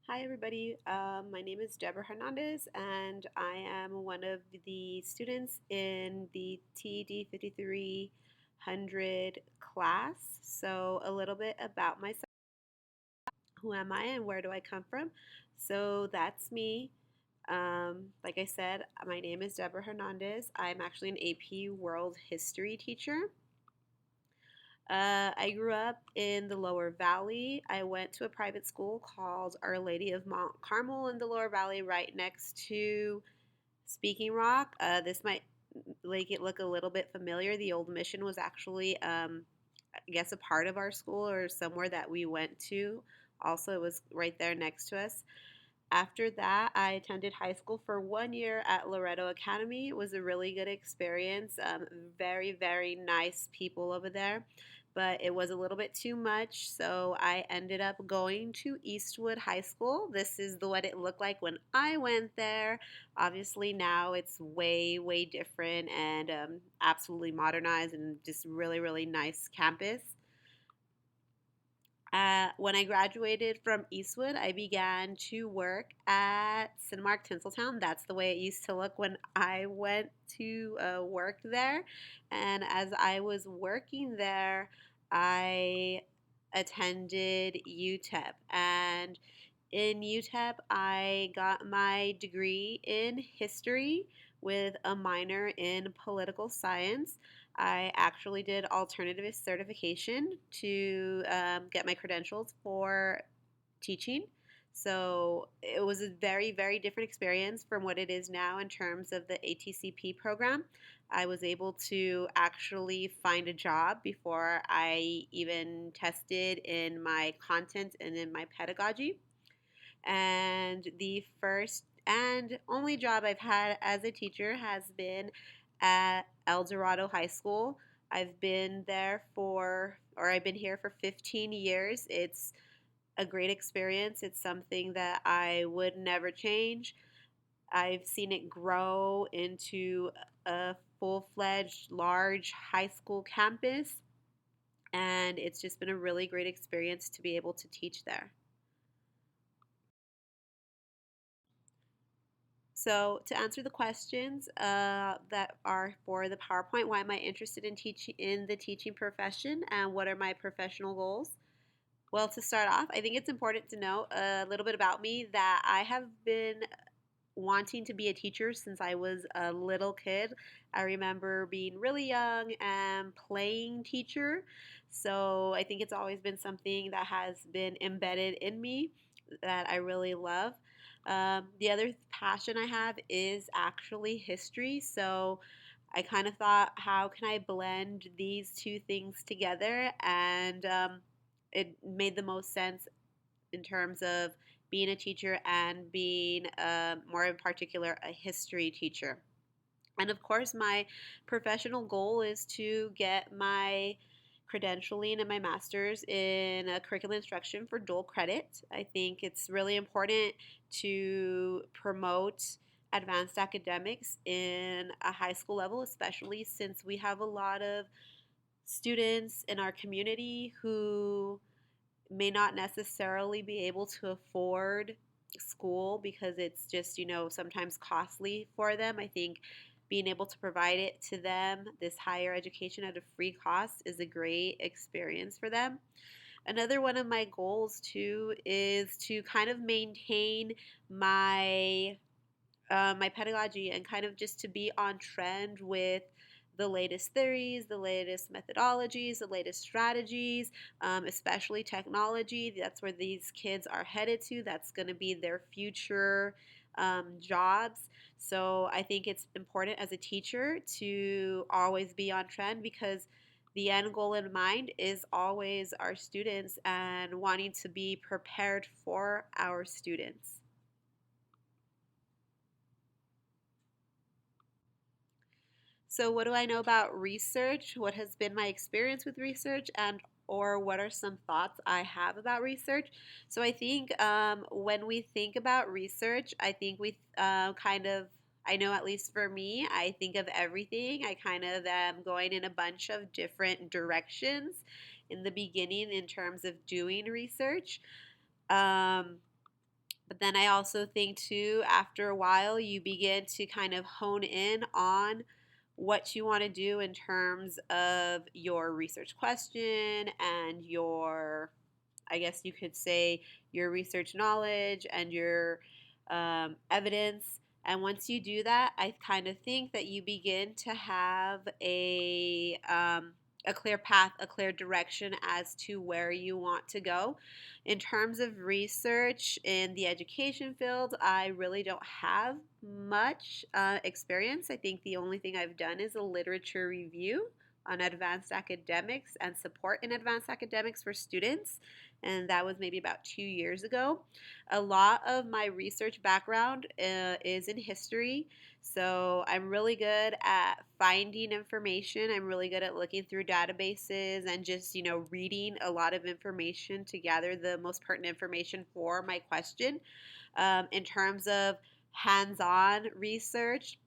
Hi, everybody. My name is Deborah Hernandez, and I am one of the students in the TD 5300 class. So, a little bit about myself. Who am I and where do I come from? So, that's me. Like I said, my name is Deborah Hernandez. I'm actually an AP World History teacher. I grew up in the Lower Valley. I went to a private school called Our Lady of Mount Carmel in the Lower Valley, right next to Speaking Rock. This might make it look a little bit familiar. The old mission was actually, I guess, a part of our school or somewhere that we went to. Also, it was right there next to us. After that, I attended high school for 1 year at Loretto Academy. It was a really good experience. Very, very nice people over there, but it was a little bit too much, so I ended up going to Eastwood High School. This is what it looked like when I went there. Obviously, now it's way, way different and absolutely modernized and just really, really nice campus. When I graduated from Eastwood, I began to work at Cinemark Tinseltown. That's the way it used to look when I went to work there. And as I was working there, I attended UTEP. And in UTEP, I got my degree in history with a minor in political science. I actually did alternative certification to get my credentials for teaching. So it was a very, very different experience from what it is now in terms of the ATCP program. I was able to actually find a job before I even tested in my content and in my pedagogy. And the first and only job I've had as a teacher has been at El Dorado High School. I've been here for 15 years. It's a great experience. It's something that I would never change. I've seen it grow into a full fledged, large high school campus, and it's just been a really great experience to be able to teach there. So, to answer the questions that are for the PowerPoint, why am I interested in teaching in the teaching profession, and what are my professional goals? Well, to start off, I think it's important to know a little bit about me that I have been wanting to be a teacher since I was a little kid. I remember being really young and playing teacher. So I think it's always been something that has been embedded in me that I really love. The other passion I have is actually history. So I kind of thought, how can I blend these two things together? And it made the most sense in terms of being a teacher and being more in particular a history teacher. And of course, my professional goal is to get my credentialing and my master's in curriculum instruction for dual credit. I think it's really important to promote advanced academics in a high school level, especially since we have a lot of students in our community who may not necessarily be able to afford school because it's just, sometimes costly for them. I think being able to provide it to them, this higher education at a free cost, is a great experience for them. Another one of my goals, too, is to kind of maintain my my pedagogy and kind of just to be on trend with the latest theories, the latest methodologies, the latest strategies, especially technology. That's where these kids are headed to. That's going to be their future jobs. So I think it's important as a teacher to always be on trend because the end goal in mind is always our students and wanting to be prepared for our students. So, what do I know about research? What has been my experience with research, and or what are some thoughts I have about research? So, I think when we think about research, I think we I know at least for me, I think of everything. I kind of am going in a bunch of different directions in the beginning in terms of doing research. Um, But then I also think too, after a while, you begin to kind of hone in on what you want to do in terms of your research question and your, I guess you could say, your research knowledge and your evidence. And once you do that, I kind of think that you begin to have a clear path, a clear direction as to where you want to go. In terms of research in the education field, I really don't have much experience. I think the only thing I've done is a literature review on advanced academics and support in advanced academics for students, and that was maybe about 2 years ago. A lot of my research background is in history, so I'm really good at finding information. I'm really good at looking through databases and just, reading a lot of information to gather the most pertinent information for my question. In terms of hands on research,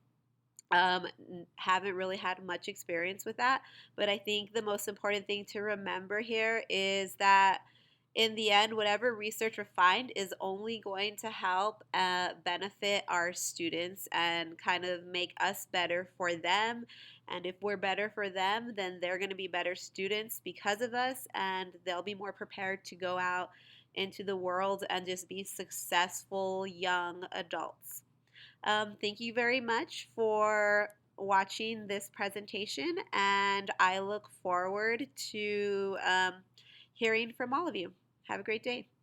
haven't really had much experience with that, but I think the most important thing to remember here is that in the end, whatever research we find is only going to help benefit our students and kind of make us better for them. And if we're better for them, then they're going to be better students because of us, and they'll be more prepared to go out into the world and just be successful young adults. Thank you very much for watching this presentation, and I look forward to hearing from all of you. Have a great day.